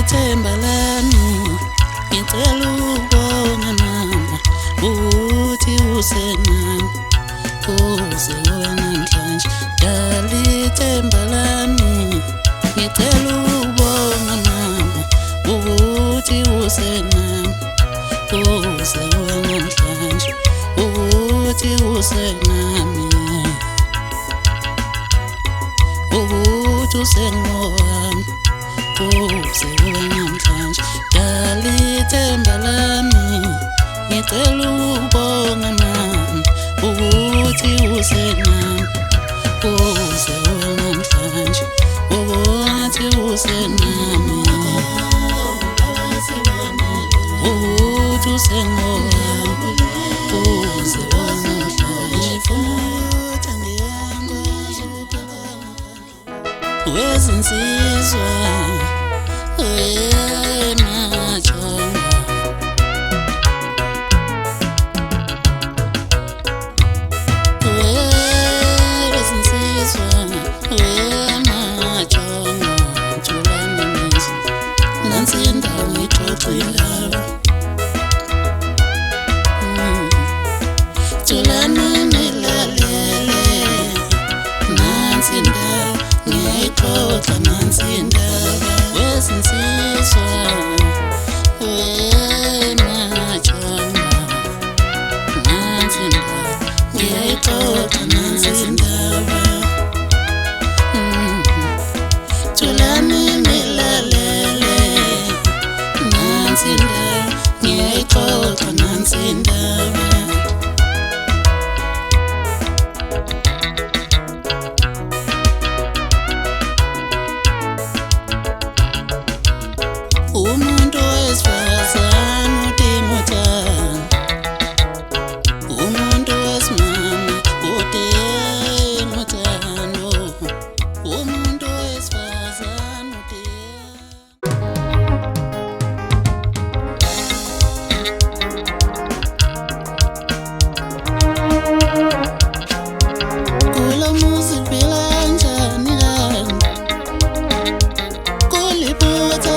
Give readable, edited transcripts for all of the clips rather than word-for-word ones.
ithemba lami ngicela ukubonga mama ukuthi usenami uze ube namhlanje dalithemba lami ngicela ukubonga mama ukuthi usenami uze ube namhlanje ukuthi usenami ukuthi usengowami uze ube namhlanje dalithemba lami ngicela ukubonga mama ukuthi usenami uze ube namhlanje ukuthi usenami ukuthi usengowami uze ube namhlanje futhi angiyangwazi wezinsizwa umuntu wesifazane udinga uthando, umuntu wesimame udinga uthando, umuntu wesifazane kula muzi phila kanjani kanti kuliphutha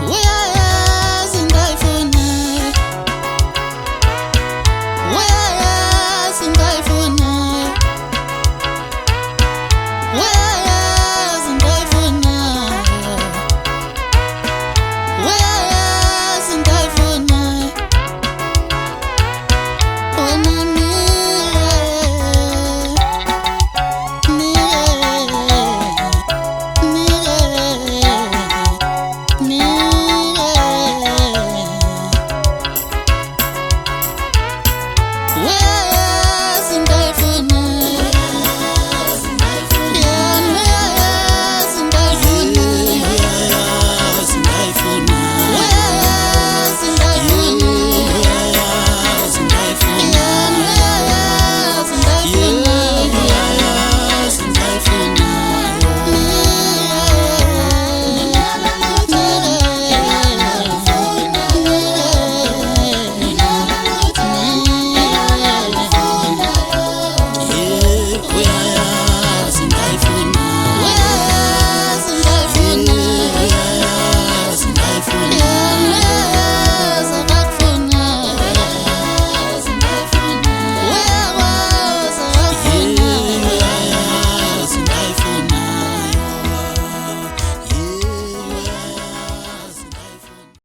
we